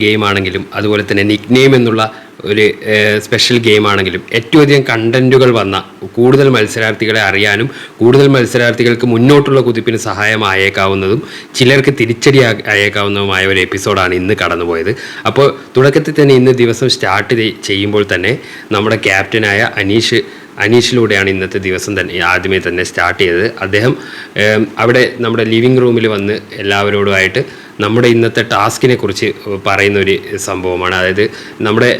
ഗെയിമാണെങ്കിലും അതുപോലെ തന്നെ നിക് നെയിം എന്നുള്ള ഒരു സ്പെഷ്യൽ ഗെയിമാണെങ്കിലും ഏറ്റവും അധികം കണ്ടൻറ്റുകൾ വന്ന കൂടുതൽ മത്സരാർത്ഥികളെ അറിയാനും കൂടുതൽ മത്സരാർത്ഥികൾക്ക് മുന്നോട്ടുള്ള കുതിപ്പിന് സഹായമായേക്കാവുന്നതും ചിലർക്ക് തിരിച്ചടി ആയേക്കാവുന്നതുമായ ഒരു എപ്പിസോഡാണ് ഇന്ന് കടന്നുപോയത്. അപ്പോൾ തുടക്കത്തിൽ തന്നെ ഇന്ന് ദിവസം സ്റ്റാർട്ട് ചെയ്യുമ്പോൾ തന്നെ നമ്മുടെ ക്യാപ്റ്റനായ അനീഷിലൂടെയാണ് ഇന്നത്തെ ദിവസം തന്നെ ആദ്യമേ തന്നെ സ്റ്റാർട്ട് ചെയ്തത്. അദ്ദേഹം അവിടെ നമ്മുടെ ലിവിങ് റൂമിൽ വന്ന് എല്ലാവരോടുമായിട്ട് നമ്മുടെ ഇന്നത്തെ ടാസ്കിനെ കുറിച്ച് പറയുന്ന ഒരു സംഭവമാണ്. അതായത് നമ്മുടെ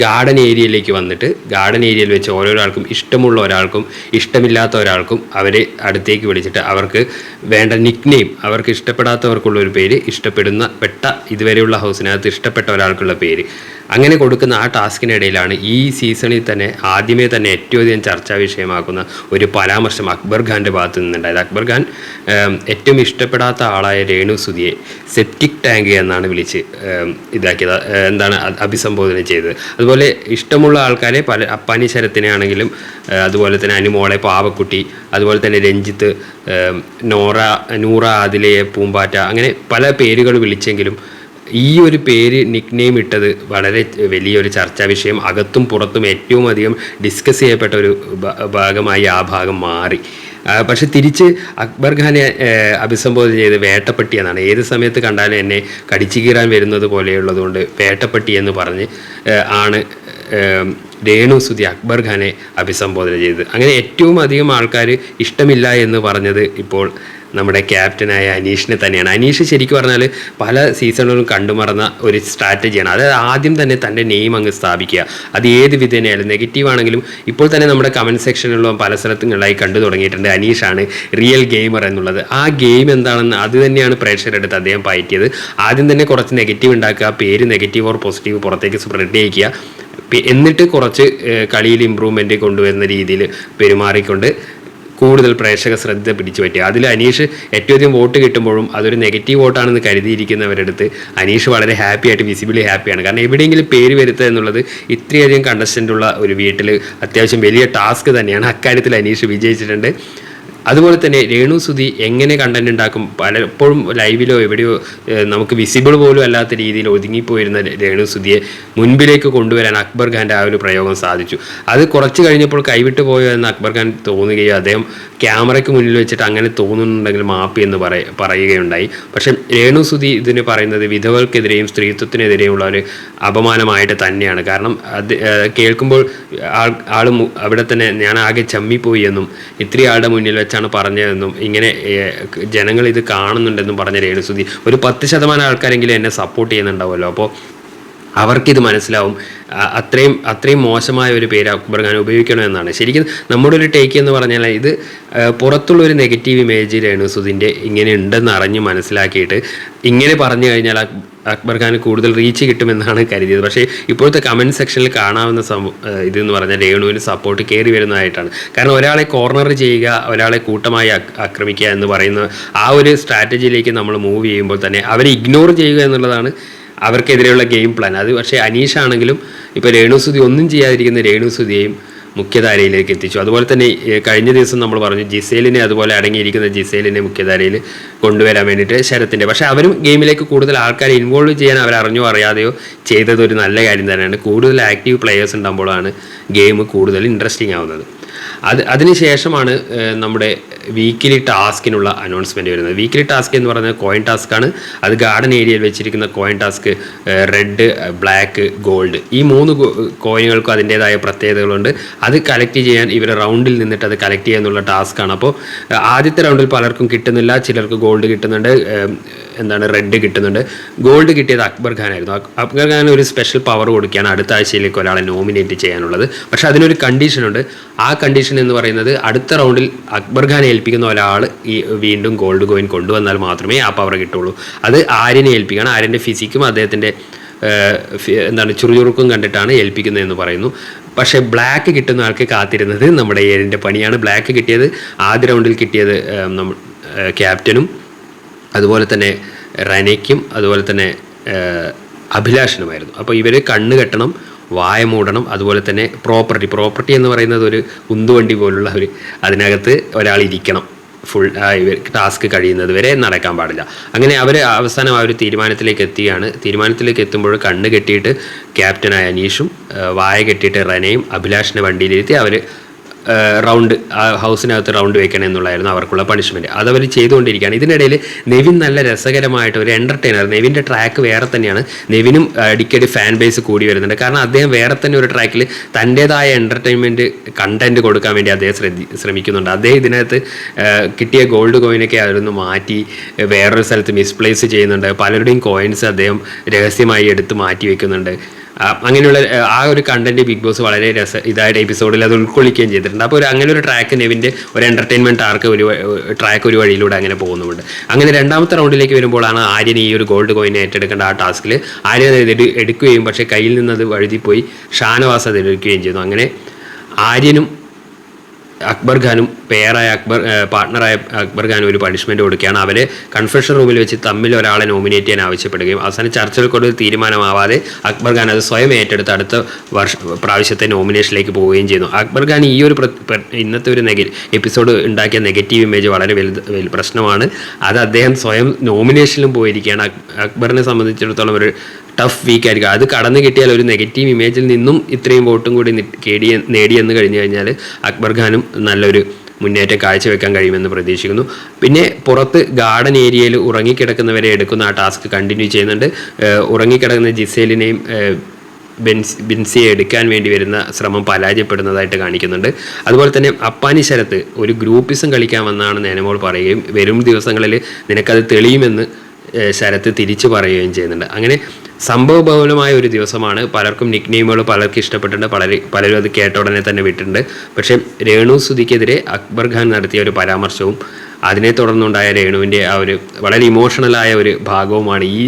ഗാർഡൻ ഏരിയയിലേക്ക് വന്നിട്ട് ഗാർഡൻ ഏരിയയിൽ വെച്ച് ഓരോരാൾക്കും ഇഷ്ടമുള്ള ഒരാൾക്കും ഇഷ്ടമില്ലാത്ത ഒരാൾക്കും അവരെ അടുത്തേക്ക് വിളിച്ചിട്ട് അവർക്ക് വേണ്ട നിക് നെയിം, അവർക്ക് ഇഷ്ടപ്പെടാത്തവർക്കുള്ള ഒരു പേര്, ഇഷ്ടപ്പെട്ട ഇതുവരെയുള്ള ഹൗസിനകത്ത് ഇഷ്ടപ്പെട്ട ഒരാൾക്കുള്ള പേര്, അങ്ങനെ കൊടുക്കുന്ന ആ ടാസ്കിനിടയിലാണ് ഈ സീസണിൽ തന്നെ ആദ്യമേ തന്നെ ഏറ്റവും അധികം ചർച്ചാ വിഷയമാക്കുന്ന ഒരു പരാമർശം അക്ബർ ഖാൻ്റെ ഭാഗത്ത് നിന്നുണ്ടായത്. അക്ബർ ഖാൻ ഏറ്റവും ഇഷ്ടപ്പെടാത്ത ആളായ രേണു സുധിയെ സെപ്റ്റിക് ടാങ്ക് എന്നാണ് വിളിച്ച് ഇതാക്കിയത്, അഭിസംബോധന ചെയ്തത്. അതുപോലെ ഇഷ്ടമുള്ള ആൾക്കാരെ അപ്പാനി ശരത്തിനെ ആണെങ്കിലും അതുപോലെ തന്നെ അനുമോളെ, പാവക്കുട്ടി, അതുപോലെ തന്നെ രഞ്ജിത്ത്, നൂറ ആദിലയെ, പൂമ്പാറ്റ, അങ്ങനെ പല പേരുകൾ വിളിച്ചെങ്കിലും ഈ ഒരു പേര് നിക് നെയിം ഇട്ടത് വളരെ വലിയൊരു ചർച്ചാ വിഷയം, അകത്തും പുറത്തും ഏറ്റവും അധികം ഡിസ്കസ് ചെയ്യപ്പെട്ട ഒരു ഭാഗമായി ആ ഭാഗം മാറി. പക്ഷെ തിരിച്ച് അക്ബർ ഖാനെ അഭിസംബോധന ചെയ്ത് വേട്ടപ്പട്ടി എന്നാണ്. ഏത് സമയത്ത് കണ്ടാലും എന്നെ കടിച്ചു കീറാൻ വരുന്നത് പോലെയുള്ളതുകൊണ്ട് വേട്ടപ്പട്ടി എന്ന് പറഞ്ഞ് ആണ് രേണു സുധി അക്ബർ ഖാനെ അഭിസംബോധന ചെയ്തത്. അങ്ങനെ ഏറ്റവും അധികം ആൾക്കാർ ഇഷ്ടമില്ല എന്ന് പറഞ്ഞത് ഇപ്പോൾ നമ്മുടെ ക്യാപ്റ്റനായ അനീഷിനെ തന്നെയാണ്. അനീഷ് ശരിക്കും പറഞ്ഞാൽ പല സീസണുകളും കണ്ടുമറന്ന ഒരു സ്ട്രാറ്റജിയാണ്. അതായത് ആദ്യം തന്നെ തൻ്റെ നെയിം അങ്ങ് സ്ഥാപിക്കുക. അത് ഏത് വിധേനയായാലും നെഗറ്റീവ് ആണെങ്കിലും ഇപ്പോൾ തന്നെ നമ്മുടെ കമൻറ്റ് സെക്ഷനിലുള്ള പല സ്ഥലത്തുകളായി കണ്ടു തുടങ്ങിയിട്ടുണ്ട് അനീഷാണ് റിയൽ ഗെയിമർ എന്നുള്ളത്. ആ ഗെയിം എന്താണെന്ന് അത് തന്നെയാണ് പ്രേക്ഷകരെടുത്ത് അദ്ദേഹം പയറ്റിയത്. ആദ്യം തന്നെ കുറച്ച് നെഗറ്റീവ് ഉണ്ടാക്കുക, പേര് നെഗറ്റീവ് ഓർ പോസിറ്റീവ് പുറത്തേക്ക് സ്പ്രെഡ് ചെയ്യിക്കുക, എന്നിട്ട് കുറച്ച് കളിയിൽ ഇമ്പ്രൂവ്മെൻറ്റ് കൊണ്ടുവരുന്ന രീതിയിൽ പെരുമാറിക്കൊണ്ട് കൂടുതൽ പ്രേക്ഷക ശ്രദ്ധ പിടിച്ചു പറ്റുക. അതിൽ അനീഷ് ഏറ്റവും അധികം വോട്ട് കിട്ടുമ്പോഴും അതൊരു നെഗറ്റീവ് വോട്ടാണെന്ന് കരുതിയിരിക്കുന്നവരടുത്ത് അനീഷ് വളരെ ഹാപ്പി ആയിട്ട്, വിസിബിളി ഹാപ്പിയാണ്. കാരണം എവിടെയെങ്കിലും പേര് വരുത്തുക എന്നുള്ളത് ഇത്രയധികം കണ്ടസ്റ്റൻ്റ് ഉള്ള ഒരു വീട്ടിൽ അത്യാവശ്യം വലിയ ടാസ്ക് തന്നെയാണ്. അക്കാര്യത്തിൽ അനീഷ് വിജയിച്ചിട്ടുണ്ട്. അതുപോലെ തന്നെ രേണു സുധി എങ്ങനെ കണ്ടന്റ് ഉണ്ടാക്കും, പലപ്പോഴും ലൈവിലോ എവിടെയോ നമുക്ക് വിസിബിൾ പോലും അല്ലാത്ത രീതിയിൽ ഒതുങ്ങിപ്പോയിരുന്ന രേണു സുധിയെ മുൻപിലേക്ക് കൊണ്ടുവരാൻ അക്ബർ ഖാൻ്റെ ആ ഒരു പ്രയോഗം സാധിച്ചു. അത് കുറച്ച് കഴിഞ്ഞപ്പോൾ കൈവിട്ട് പോയോ എന്ന് അക്ബർ ഖാൻ തോന്നുകയോ അദ്ദേഹം ക്യാമറയ്ക്ക് മുന്നിൽ വെച്ചിട്ട് അങ്ങനെ തോന്നുന്നുണ്ടെങ്കിൽ മാപ്പ് എന്ന് പറയുകയുണ്ടായി. പക്ഷേ രേണു സുധി ഇതിന് പറയുന്നത് വിധവകൾക്കെതിരെയും സ്ത്രീത്വത്തിനെതിരെയുള്ള ഒരു അപമാനമായിട്ട് തന്നെയാണ്. കാരണം അത് കേൾക്കുമ്പോൾ ആൾ അവിടെ തന്നെ ഞാൻ ആകെ ചമ്മിപ്പോയി എന്നും ഇത്രയും ആളുടെ മുന്നിൽ വെച്ചാണ് പറഞ്ഞതെന്നും ഇങ്ങനെ ജനങ്ങൾ ഇത് കാണുന്നുണ്ടെന്നും പറഞ്ഞ രേണു സുധി ഒരു 10% ആൾക്കാരെങ്കിലും എന്നെ സപ്പോർട്ട് ചെയ്യുന്നുണ്ടാവുമല്ലോ, അപ്പോൾ അവർക്കിത് മനസ്സിലാവും അത്രയും മോശമായ ഒരു പേര് അക്ബർ ഖാൻ ഉപയോഗിക്കണമെന്നാണ്. ശരിക്കും നമ്മുടെ ഒരു ടേക്ക് എന്ന് പറഞ്ഞാൽ ഇത് പുറത്തുള്ളൊരു നെഗറ്റീവ് ഇമേജ് രേണു സുധിൻ്റെ ഇങ്ങനെ ഉണ്ടെന്ന് അറിഞ്ഞ് മനസ്സിലാക്കിയിട്ട് ഇങ്ങനെ പറഞ്ഞു കഴിഞ്ഞാൽ അക്ബർ ഖാന് കൂടുതൽ റീച്ച് കിട്ടുമെന്നാണ് കരുതിയത്. പക്ഷേ ഇപ്പോഴത്തെ കമൻറ്റ് സെക്ഷനിൽ കാണാവുന്ന ഇതെന്ന് പറഞ്ഞാൽ രേണുവിന് സപ്പോർട്ട് കയറി വരുന്നതായിട്ടാണ്. കാരണം ഒരാളെ കോർണർ ചെയ്യുക, ഒരാളെ കൂട്ടമായി ആക്രമിക്കുക എന്ന് പറയുന്ന ആ ഒരു സ്ട്രാറ്റജിയിലേക്ക് നമ്മൾ മൂവ് ചെയ്യുമ്പോൾ തന്നെ അവരെ ഇഗ്നോർ ചെയ്യുക എന്നുള്ളതാണ് അവർക്കെതിരെയുള്ള ഗെയിം പ്ലാൻ. അത് പക്ഷേ അനീഷാണെങ്കിലും ഇപ്പോൾ രേണു സുധി ഒന്നും ചെയ്യാതിരിക്കുന്ന രേണു സുധിയെയും മുഖ്യധാരയിലേക്ക് എത്തിച്ചു. അതുപോലെ തന്നെ കഴിഞ്ഞ ദിവസം നമ്മൾ പറഞ്ഞു ജിസേലിനെ, അതുപോലെ അടങ്ങിയിരിക്കുന്ന ജിസേലിനെ മുഖ്യധാരയിൽ കൊണ്ടുവരാൻ വേണ്ടിയിട്ട് ശരത്തിൻ്റെ. പക്ഷേ അവരും ഗെയിമിലേക്ക് കൂടുതൽ ആൾക്കാരെ ഇൻവോൾവ് ചെയ്യാൻ അവരറിഞ്ഞോ അറിയാതെയോ ചെയ്തത് ഒരു നല്ല കാര്യം തന്നെയാണ്. കൂടുതൽ ആക്റ്റീവ് പ്ലെയേഴ്സ് ഉണ്ടാകുമ്പോഴാണ് ഗെയിം കൂടുതൽ ഇൻട്രസ്റ്റിംഗ് ആവുന്നത്. അതിനുശേഷമാണ് നമ്മുടെ വീക്കിലി ടാസ്കിനുള്ള അനൗൺസ്മെൻറ്റ് വരുന്നത്. വീക്കിലി ടാസ്ക് എന്ന് പറയുന്നത് കോയിൻ ടാസ്ക്കാണ്. അത് ഗാർഡൻ ഏരിയയിൽ വെച്ചിരിക്കുന്ന coin task red, black, gold, ഈ 3 കോയിനുകൾക്കും അതിൻ്റേതായ പ്രത്യേകതകളുണ്ട്. അത് കളക്ട് ചെയ്യാൻ ഇവർ റൗണ്ടിൽ നിന്നിട്ട് അത് കളക്ട് ചെയ്യാന്നുള്ള ടാസ്ക്കാണ്. അപ്പോൾ ആദ്യത്തെ റൗണ്ടിൽ പലർക്കും കിട്ടുന്നില്ല, ചിലർക്ക് ഗോൾഡ് കിട്ടുന്നുണ്ട്, റെഡ് കിട്ടുന്നുണ്ട്. ഗോൾഡ് കിട്ടിയത് അക്ബർ ഖാനായിരുന്നു. അക്ബർ ഖാൻ ഒരു സ്പെഷ്യൽ പവർ കൊടുക്കുകയാണ് അടുത്ത ആഴ്ചയിലേക്ക് ഒരാളെ നോമിനേറ്റ് ചെയ്യാനുള്ളത്. പക്ഷേ അതിനൊരു കണ്ടീഷനുണ്ട്. ആ കണ്ടീഷൻ എന്ന് പറയുന്നത് അടുത്ത റൗണ്ടിൽ അക്ബർ ഖാനെ ഏൽപ്പിക്കുന്ന ഒരാൾ ഈ വീണ്ടും ഗോൾഡ് കോയിൻ കൊണ്ടുവന്നാൽ മാത്രമേ ആ പവർ കിട്ടുള്ളൂ. അത് ആര്യനെ ഏൽപ്പിക്കണം. ആര്യൻ്റെ ഫിസിക്കും അദ്ദേഹത്തിൻ്റെ ചുറുചുറുക്കും കണ്ടിട്ടാണ് ഏൽപ്പിക്കുന്നതെന്ന് പറയുന്നു. പക്ഷേ ബ്ലാക്ക് കിട്ടുന്ന ആൾക്ക് കാത്തിരുന്നത് നമ്മുടെ ഏരിൻ്റെ പണിയാണ്. ബ്ലാക്ക് കിട്ടിയത് ആദ്യ റൗണ്ടിൽ കിട്ടിയത് ക്യാപ്റ്റനും അതുപോലെ തന്നെ റനയ്ക്കും അതുപോലെ തന്നെ അഭിലാഷനുമായിരുന്നു. അപ്പോൾ ഇവർ കണ്ണ് കെട്ടണം, വായ മൂടണം, അതുപോലെ തന്നെ പ്രോപ്പർട്ടി എന്ന് പറയുന്നത് ഒരു ഉന്തുവണ്ടി പോലുള്ള അതിനകത്ത് ഒരാൾ ഇരിക്കണം. ഫുൾ ടാസ്ക് കഴിയുന്നത് വരെ നടക്കാൻ പാടില്ല. അങ്ങനെ അവർ അവസാനം ആ ഒരു തീരുമാനത്തിലേക്ക് എത്തുകയാണ്. തീരുമാനത്തിലേക്ക് എത്തുമ്പോൾ കണ്ണ് കെട്ടിയിട്ട് ക്യാപ്റ്റനായ അനീഷും വായ കെട്ടിയിട്ട് റെനയും അഭിലാഷിനെ വണ്ടിയിലിരുത്തി അവർ റൗണ്ട് ആ ഹൗസിനകത്ത് റൗണ്ട് വെക്കണം എന്നുള്ളതായിരുന്നു അവർക്കുള്ള പണിഷ്മെൻറ്റ്. അതവർ ചെയ്തുകൊണ്ടിരിക്കുകയാണ്. ഇതിനിടയിൽ നെവിൻ നല്ല രസകരമായിട്ട് ഒരു എൻ്റർടൈനർ, നെവിൻ്റെ ട്രാക്ക് വേറെ തന്നെയാണ്. നെവിനും അടിക്കടി ഫാൻ ബേസ് കൂടി വരുന്നുണ്ട്. കാരണം അദ്ദേഹം വേറെ തന്നെ ഒരു ട്രാക്കിൽ തൻ്റേതായ എൻ്റർടൈൻമെൻറ്റ് കണ്ടൻറ്റ് കൊടുക്കാൻ വേണ്ടി അദ്ദേഹം ശ്രമിക്കുന്നുണ്ട്. അദ്ദേഹം ഇതിനകത്ത് കിട്ടിയ ഗോൾഡ് കോയിനൊക്കെ അതൊന്ന് മാറ്റി വേറൊരു സ്ഥലത്ത് മിസ്പ്ലേസ് ചെയ്യുന്നുണ്ട്. പലരുടെയും കോയിൻസ് അദ്ദേഹം രഹസ്യമായി എടുത്ത് മാറ്റി വെക്കുന്നുണ്ട്. അങ്ങനെയുള്ള ആ ഒരു കണ്ടന്റ് ബിഗ് ബോസ് വളരെ ഇതായിട്ട് എപ്പിസോഡിൽ അത് ഉൾക്കൊള്ളിക്കുകയും ചെയ്തിട്ടുണ്ട്. അപ്പോൾ അങ്ങനെ ഒരു ട്രാക്ക് നെവിൻ്റെ ഒരു എൻ്റർടൈൻമെൻറ്റ് ആർക്ക് ഒരു ട്രാക്ക് ഒരു വഴിയിലൂടെ അങ്ങനെ പോകുന്നുമുണ്ട്. അങ്ങനെ രണ്ടാമത്തെ റൗണ്ടിലേക്ക് വരുമ്പോഴാണ് ആര്യൻ ഈ ഒരു ഗോൾഡ് കോയിൻ ഏറ്റെടുക്കേണ്ട ആ ടാസ്കിൽ ആര്യൻ എടുക്കുകയും പക്ഷേ കയ്യിൽ നിന്നത് വഴുതിപ്പോയി ഷാനവാസ് അത് എടുക്കുകയും ചെയ്യുന്നു. അങ്ങനെ ആര്യനും അക്ബർ ഖാനും പേരായ പാർട്ട്ണറായ അക്ബർ ഖാനും ഒരു പണിഷ്മെൻറ്റ് കൊടുക്കുകയാണ്. അവരെ കൺഫെഷൻ റൂമിൽ വെച്ച് തമ്മിൽ ഒരാളെ നോമിനേറ്റ് ചെയ്യാൻ ആവശ്യപ്പെടുകയും അവസാനം ചർച്ചകൾക്കൊരു തീരുമാനമാവാതെ അക്ബർ ഖാൻ അത് സ്വയം ഏറ്റെടുത്ത് അടുത്ത പ്രാവശ്യത്തെ നോമിനേഷനിലേക്ക് പോവുകയും ചെയ്യുന്നു. അക്ബർ ഖാൻ ഈ ഒരു ഇന്നത്തെ ഒരു എപ്പിസോഡ് ഉണ്ടാക്കിയ നെഗറ്റീവ് ഇമേജ് വളരെ പ്രശ്നമാണ്. അത് അദ്ദേഹം സ്വയം നോമിനേഷനിലും പോയിരിക്കുകയാണ്. അക്ബറിനെ സംബന്ധിച്ചിടത്തോളം ഒരു ടഫ് വീക്ക് ആയിരിക്കും. അത് കടന്നു കിട്ടിയാൽ ഒരു നെഗറ്റീവ് ഇമേജിൽ നിന്നും ഇത്രയും വോട്ടും കൂടി നേടിയെന്ന് കഴിഞ്ഞു കഴിഞ്ഞാൽ അക്ബർ ഖാനും നല്ലൊരു മുന്നേറ്റം കാഴ്ചവെക്കാൻ കഴിയുമെന്ന് പ്രതീക്ഷിക്കുന്നു. പിന്നെ പുറത്ത് ഗാർഡൻ ഏരിയയിൽ ഉറങ്ങിക്കിടക്കുന്നവരെ എടുക്കുന്ന ആ ടാസ്ക് കണ്ടിന്യൂ ചെയ്യുന്നുണ്ട്. ഉറങ്ങിക്കിടക്കുന്ന ജിസേലിനെയും ബിൻസിയെ എടുക്കാൻ വേണ്ടി വരുന്ന ശ്രമം പരാജയപ്പെടുന്നതായിട്ട് കാണിക്കുന്നുണ്ട്. അതുപോലെ തന്നെ അപ്പാനി ശരത്ത് ഒരു ഗ്രൂപ്പിസം കളിക്കാൻ വന്നാണ് നേനമോൾ പറയുകയും വരും ദിവസങ്ങളിൽ നിനക്കത് തെളിയുമെന്ന് ശരത്ത് തിരിച്ചു പറയുകയും ചെയ്യുന്നുണ്ട്. അങ്ങനെ സംഭവബഹുലമായ ഒരു ദിവസമാണ്. പലർക്കും നിക് നെയിമുകൾ പലർക്കും ഇഷ്ടപ്പെട്ടിട്ടുണ്ട്. പലരും അത് കേട്ട ഉടനെ തന്നെ വിട്ടിട്ടുണ്ട്. പക്ഷേ രേണു സുധിക്കെതിരെ അക്ബർ ഖാൻ നടത്തിയ ഒരു പരാമർശവും അതിനെ തുടർന്നുണ്ടായ രേണുവിൻ്റെ ആ ഒരു വളരെ ഇമോഷണലായ ഒരു ഭാഗവുമാണ് ഈ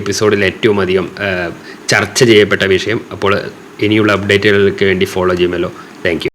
എപ്പിസോഡിൽ ഏറ്റവും അധികം ചർച്ച ചെയ്യപ്പെട്ട വിഷയം. അപ്പോൾ ഇനിയുള്ള അപ്ഡേറ്റുകൾക്ക് വേണ്ടി ഫോളോ ചെയ്യുമല്ലോ. Thank you.